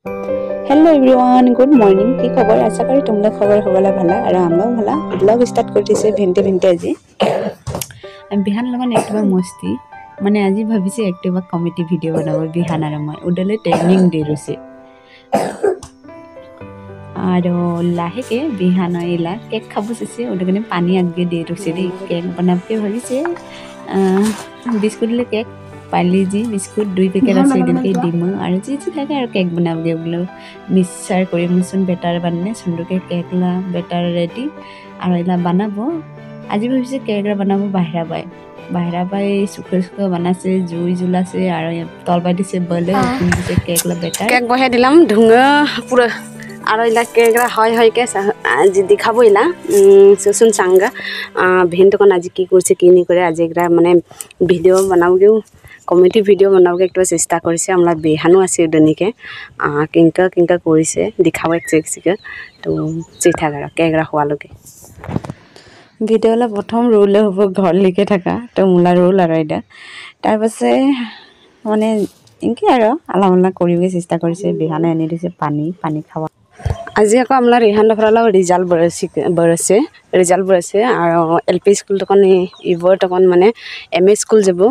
hello everyone good morning की खबर आशा करी तुम लोग खबर होगला भला और हम लोग भला ब्लॉग स्टार्ट करते से भेंटे भेंटे আজি बिहान लगन एकबा मस्ती माने আজি ভাবিছে একটবা কমিটি ভিডিও বানাবো বিহান আর মই উডলে ট্রেনিং দে রছে আর লাহেকে বিহান এলা কেক খাবো সে ওডগনে পানি আগে দে রছে দে কেক বানাবকে ভাবিছে বিস্কুট ले কেক पाली जी बिस्कुट 2 पैकेट আছে দিনকে দিম আর জি থাকে আর কেক বানাবগে বলো মিক্সার করে মুসুন বেটার বাননে সুন্দরকে কেকলা বেটার রেডি আর এলা বানাবো আজি ভাবিছে কেকরা বানাবো বাহিরা বাই সুখৰ বানাছে জুই জুলাছে আর তলবাই দিছে বলে দিছে কেকলা বেটার কেক বহে দিলাম ঢুঙা পুরো আর এলা কেকরা হয় কে আজি দেখাবো এলা সুসুন সাঙ্গা ভিন তখন আজি কি করছে কি নি করে আজি এরা মানে ভিডিও বানাবগেও কমিটি ভিডিও বানাবগে একটা চেষ্টা কৰিছে আমৰা বেহানো আছে দনিকে কিংকা কিংকা কৰিছে দেখাব একসেকে তো চিঠা গৰা কেকৰা হোৱালকে ভিডিওলা প্রথম রুলে হব ঘর লিখে থাকা তো মুলা রুল আর এটা তার পাছে মানে ইনকি আর আলামলা করিবে চেষ্টা কৰিছে বিহানে আনি দিছে পানি খাওয়া আজি আকৌ আমরা রিহান ফরালা রিজাল্ট বরেছে আর এলপি স্কুল তখন ইভর তখন মানে এমএ স্কুল যাব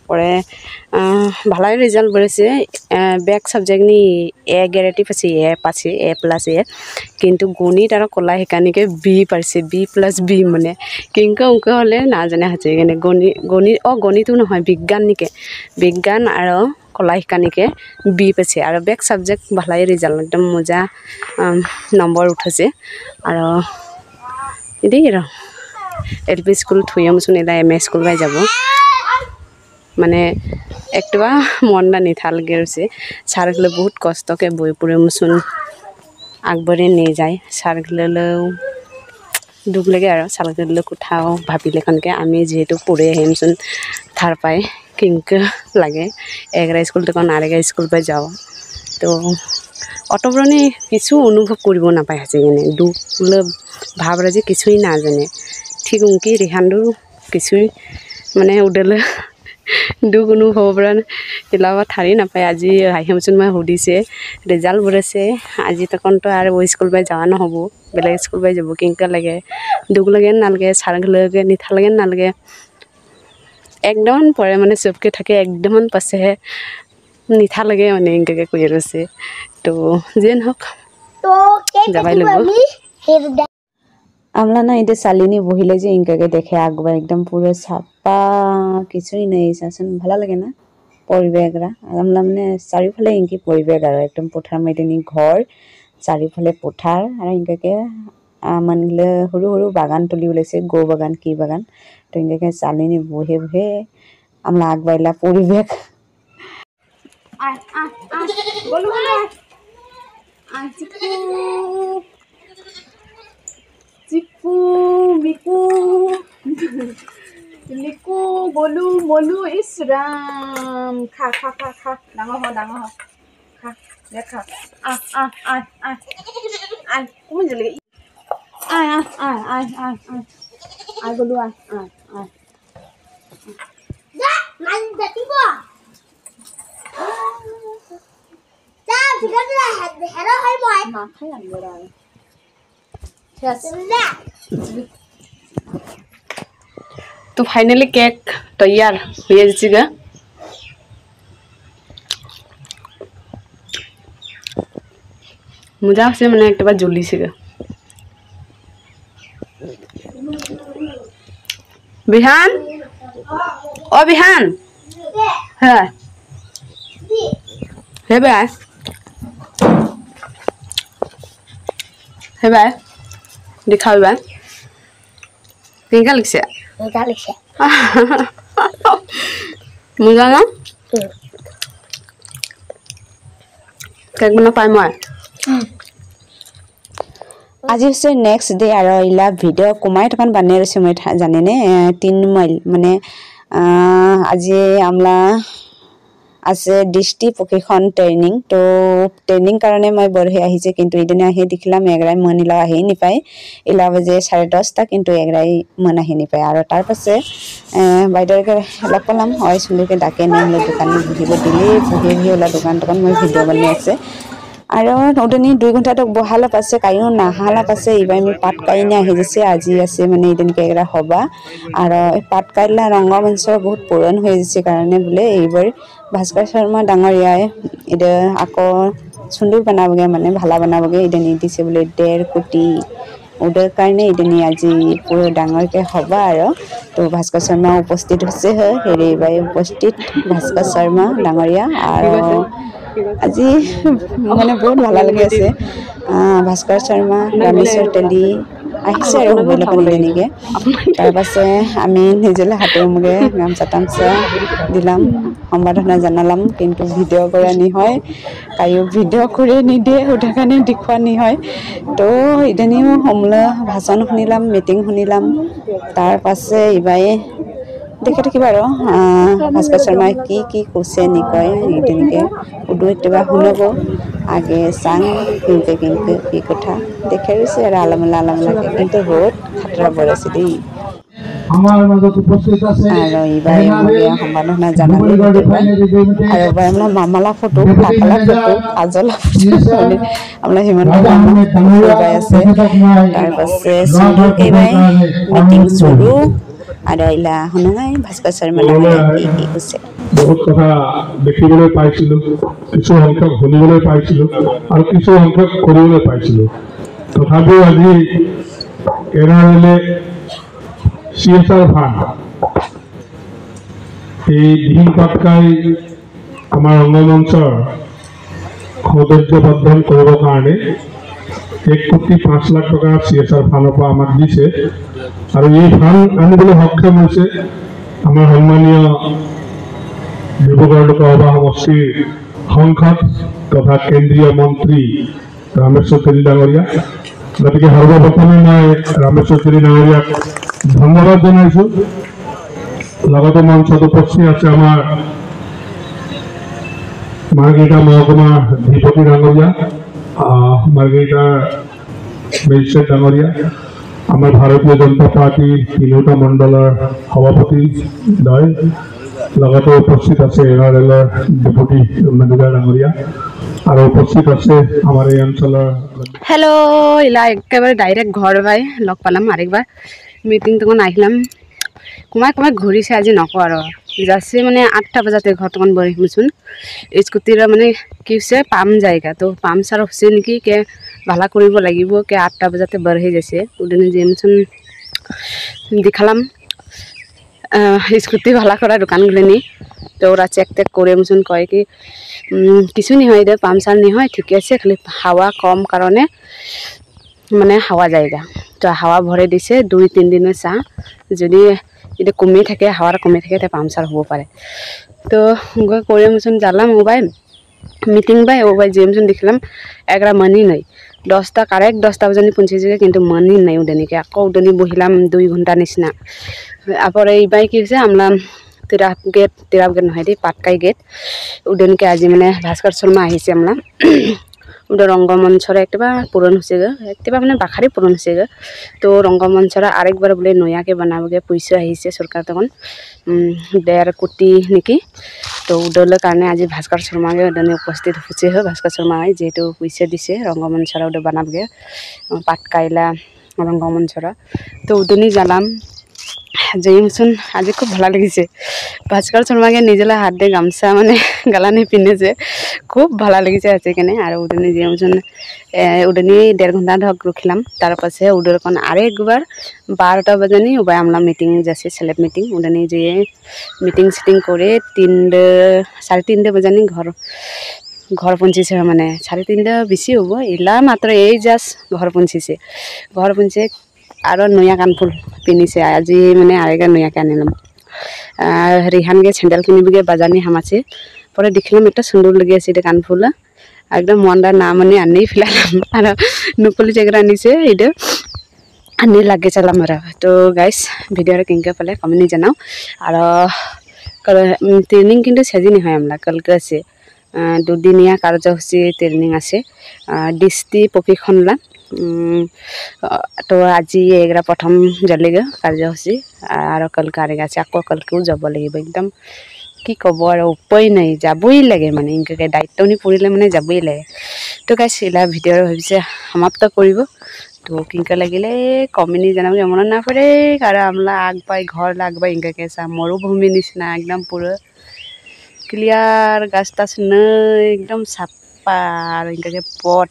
পরে ভালাই রেজাল্ট বলেছে ব্যাক সাবজেক্ট নি এ গ্যারেন্টি পাছে এ প্লাস এ কিন্তু গণিত আর কলা হেকানিকে বি পারছে বি মানে কিংকা উঙ্কা হলে না জানে আছে এখানে গণিতও নহয় বিজ্ঞান আর কলা হেকানিকে বি পাছে আর ব্যাক সাবজেক্ট ভালাই রেজাল্ট একদম মজা নম্বর উঠেছে আর এটাই আর এলপি স্কুল থুইমচোন এলা এম এ স্কুল বাই যাব মানে একটবা মনটা নিথালগে রয়েছে সারগুলো বহুত কষ্টকে বই পড়ে মুসুন আগবাড়ে নিয়ে যায় সারগুলো দুখ লাগে আর সারগুলো কোথাও ভাবিলে কানকে আমি যেহেতু পড়ে আহিমচোন থার পাই কিংকা লাগে এগরা স্কুল তখন আরেগা স্কুল পাই যাও তো অতব্রণে কিছু অনুভব করব নাপায় আছে এনে দুখ ভাব যে কিছুই না জানে ঠিক উনকি রেহানু কিছুই মানে উডলে দুখ অনুভৱ পৰা এলাবা থাৰি নাপায় আজি আহিমচোন মই সুধিছে রেজাল্ট বরেছে আজি তখনতো আর ওই স্কুল বাই যাওয়া নহব বেলেগ স্কুল বাই যাব কিংকা লাগে দুখ লাগে নালাগে সারগুলোকে নিথা লাগে নালাগে একদম পরে মানে চবকে থাকে একদম পাছেহে নিথা লাগে মানে এনেকৈ কৈ ৰৈছে তো যিয়ে নহওক যাবাই লাগিব আমলা না এটা সালিনী বহিলে যে ইনকাকে দেখে আগবা একদম পুরো ছাপা কিছুই নেই শাসন ভালো লাগে না পরিবেশরা আমলা মানে চারিফালে ইনকি পরিবেশ আর একদম পথার মাইদানি ঘর চারিফালে পথার আর ইনকাকে মানলে সরু সরু বাগান তুলি ওলাইছে গো বাগান কি বাগান তো ইনকাকে সালিনী বহে আমলা আগবাইলা পরিবেশ চিকু মিকু লিকু বলু মলু ইসরাম খা ডাঙৰ হ খা দে খা কোন জলে আই বলু যা মান দেখিব যা ঠিকাছে হেরা হয় মই না খাই আনবরা तो फाइनली केक तैयार हो जाएगा मजा से मैंने एक बार जुली सीगा बिहान ओ बिहान है बाय दिखाओ बा केंका लिखसे मजा ना केक बना पाई मैं আজি হচ্ছে নেক্সট ডে আর ইলা ভিডিও কমাই তখন বানিয়ে রয়েছে মই জানি নে 3 মাইল মানে আজি আমলা আছে দৃষ্টি প্রশিক্ষণ ট্রেনিং তো ট্রেনিং কারণে মই বরহে আহিছে কিন্তু এদিনে আহি দেখিলাম এগৰাই মনিলা আহি নি পাই 11 বাজে 10:30 টা কিন্তু এগৰাই মন আহি নি পাই আর তার পাছে বাইদেরকে লগ পালাম হয় সুন্দরকে ডাকে নিলে দোকানে বহিব দিলে বহি ওলা দোকান তখন মই ভিডিও বানাই আছে আৰু উদনি 2 ঘণ্টাটো বহালা পাছে কায়ো নাহালা পাছে ইবাই আমি পাত কাইনে আহি যাচ্ছে আজি আছে মানে এদিনকে এরা হবা আর পাত কাইলা রঙ্গমঞ্চ বহুত পুরন হয়ে যাচ্ছে কারণে বলে এইবার ভাস্কৰ শৰ্মা ডাঙৰীয়াই এটা আকৌ সুন্দৰ বনাবগে মানে ভালা বনাবগে এদিন দিছে বলে 1.5 কোটি ওদের কাৰণে এদিন আজি পুৰো ডাঙৰকে হবা আৰু তো ভাস্কৰ শৰ্মা উপস্থিত হৈছে হেৰি বাই উপস্থিত ভাস্কৰ শৰ্মা ডাঙৰীয়া আৰু আজি মানে বহুত ভাল লাগি আছে ভাস্কৰ শৰ্মা ৰামেশ্বৰ তেলী আহিছে আৰু হ'বলৈ পানী তেনেকৈ তাৰপাছে আমি নিজলে হাতে মুগে গামছা তামচা দিলাম সম্বৰ্ধনা জনালাম কিন্তু ভিডিঅ' কৰা নহয় কায়ো ভিডিঅ' কৰি নিদিয়ে ওটাৰ কাৰণে দেখুৱা নহয় তো ইদানিও সমলা ভাষণ শুনিলাম মিটিং শুনিলাম তাৰপাছে ইবাই দেখে থাকিবা আৰু ভাস্কৰ শৰ্মাই কি কৈছে নিকয় তেনেকৈ উদু একেবাৰে শুনাব আগে চাং কিনকে কি কথা দেখে ৰৈছে আৰু আলমলাকে কিন্তু বহুত খাতৰা পৰাইছে দেই আমাৰ মাজত উপস্থিত আছে আৰু ইবাই আমাকে সম্বৰ্ধনা জনালে আৰু এবাৰ আমাৰ মামালা ফটো কাকালা ফটো কাজলা ফটো আমাৰ হিমন্ত ইবাই আছে তাৰপাছে সুন্দৰকে ইবাই মিটিং চুৰু আৰু ইলা শুনাই ভাস্কৰ শৰ্মা কি কৈছে বহুত কথা দেখিবলৈ পাইছিলোঁ কিছু সংখ্যক শুনিবলৈ পাইছিলোঁ আৰু কিছু সংখ্যক কৰিবলৈ পাইছিলোঁ তথাপিও আজি কেৰালে CSR ফাণ্ড এই দিন পাটকাই আমাৰ ৰংগমঞ্চৰ সৌন্দৰ্যবৰ্ধন কৰিবৰ কাৰণে 1,05,00,000 টকা CSR ফাণ্ডৰ পৰা আমাক দিছে আৰু এই ফাণ্ড আনিবলৈ সক্ষম হৈছে আমাৰ সন্মানীয় ডিব্ৰুগড় লোকসভা সমষ্টিৰ সংসদ তথা কেন্দ্ৰীয় মন্ত্ৰী ৰামেশ্বৰ তেলী ডাঙৰীয়া গতিকে সৰ্বপ্ৰথমে মই ৰামেশ্বৰ তেলী ডাঙৰীয়াক ধন্যবাদ জনাইছোঁ লগতে মঞ্চত উপস্থিত আছে আমাৰ মাৰ্ঘেৰিটা মহকুমাৰ ধীপতি ডাঙৰীয়া মাৰ্ঘেৰিটা মেজিষ্ট্ৰেট ডাঙৰীয়া আমাৰ ভাৰতীয় জনতা পাৰ্টীৰ 3টা মণ্ডলৰ সভাপতি দ্বয় লগতে উপস্থিত আছে এনআৰএলৰ ডেপুটি মেনেজাৰ ডাঙৰীয়া আৰু উপস্থিত আছে আমাৰ এই অঞ্চলৰ হেল্ল' ইলা একেবাৰে ডাইৰেক্ট ঘৰ পাই লগ পালাম আৰেকবাৰ মিটিং তখন আহিলাম কমাই ঘূৰিছে আজি নকওঁ আৰু যাচ্ছে মানে 8টা বজাতে ঘৰ তখন বহিমচোন স্কুটিৰ মানে কি হৈছে পাম জায়গা তো পামচাৰ হৈছে নেকি কে ভালা কৰিব লাগিব কে 8টা বজাতে বৰহি যাইছে উদনি জিমচোন দেখালাম স্কুটি ভালা করা দোকানগুলো নি তো ওরা চেক টেক করে মতন কয় কি কিছু নি হয় পামচার নি হয় ঠিক আছে খালি হাওয়া কম কারণে মানে হাওয়া জায়গা তো হাওয়া ভরে দিছে 2-3 দিনের চা যদি এটা কমে থাকে হাওয়ার কমে থাকে তে পামচার হব পারে তো করে মতন জানলাম মোবাইল মিটিং বাই ও বাই জিমসন দেখলাম এগরা মানি নাই 10টা কারেক্ট 10টা বাজানি পৌঁছে যায় কিন্তু মানি নাই উদনিকে আকৌ উদনি বহিলাম 2 ঘন্টা নিচিনা আপরে এইবাই কি হয়েছে আমরা তিরাপ গেট নহয় দেই পাটকাই গেট উদনিকে আজি মানে ভাস্কৰ শৰ্মা আহিছে আমরা ওটা রঙ্গমঞ্চর একবার পূরণ হচ্ছে গে একবার মানে বাখারি পূরণ হচ্ছে গে তো রঙ্গমঞ্চরা আরেকবার বলে নয়াকে বানাবগে পয়সা আহিছে সরকার তখন 1.5 কোটি নাকি তো ওটার কারণে আজি ভাস্কৰ শৰ্মাকে ওখানে উপস্থিত হচ্ছে ভাস্কৰ শৰ্মাই যেহেতু পয়সা দিছে ৰঙ্গমঞ্চৰা ওটা বানাবগে পাটকাইলা ৰঙ্গমঞ্চৰা তো উদনি জালাম যেমন আজি খুব ভালো লাগিছে ভাস্কৰ শৰ্মাকে নিজেলা হাত দিয়ে গামছা মানে গালানি পিন্ধিছে খুব ভালো লাগিছে আছে কেনে আর উদনি যেমন উদনি 1.5 ঘন্টা ধক রখিলাম তার পাশে উদরকন আরেকবার 12টা বাজানি উবাই আমরা মিটিং যাচ্ছে সেলেব মিটিং উদনি যে মিটিং সিটিং করে 3:30 বাজানি ঘর পৌঁছিছে মানে 3:30 বেশি হব এলা মাত্র এই জাস্ট ঘর পৌঁছিছে আর নয়া কানফুল পিন্ধিছে আজি মানে আরেগা নয়াকে আনিলাম রিহানকে স্যান্ডেল কিনিবগে বাজানি হামাছে পরে দেখলাম একটা সুন্দর লেগে আছে এটা কানফুল একদম মনটা না মানে আনি ফেলালাম আর নুপুলি জায়গা আনিছে এটা আনি লাগে চালাম আর তো গাইস ভিডিওটা কেঙ্কে পালে কমেন্ট জানাও আর ট্রেনিং কিন্তু সেদিনই হয় আমরা কালকে আছে 2 দিনীয়া কার্যসূচী ট্রেনিং আছে দৃষ্টি প্রশিক্ষণলা তো আজি এগরা প্রথম জ্বলেগে কার্যসূচী আর কালকে আরেক আছে আকৌ কালকেও যাব লাগিব একদম কি ক'ব আৰু উপায় নাই যাবই লাগে মানে এনেকৈ দায়িত্বনি পৰিলে মানে যাবই লাগে তো গাইছ এলা ভিডিঅ'ৰ ভাবিছে সমাপ্ত কৰিব তো কিনকা লাগিলে কমেন্টে জানাবো মনত না পৰে আৰু আমলা আগবাই ঘৰ লাগবাই এনেকৈ চা মৰুভূমি নিচিনা একদম পুৰো ক্লিয়াৰ গাছ টাছ নাই একদম চাপা আৰু এনেকৈ পথ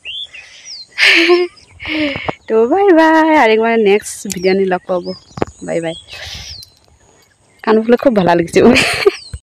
তো বাই বাই আরেকবার নেক্সট ভিডিও নিয়ে লগ পাবো বাই বাই কানফুলে খুব ভালো লাগছে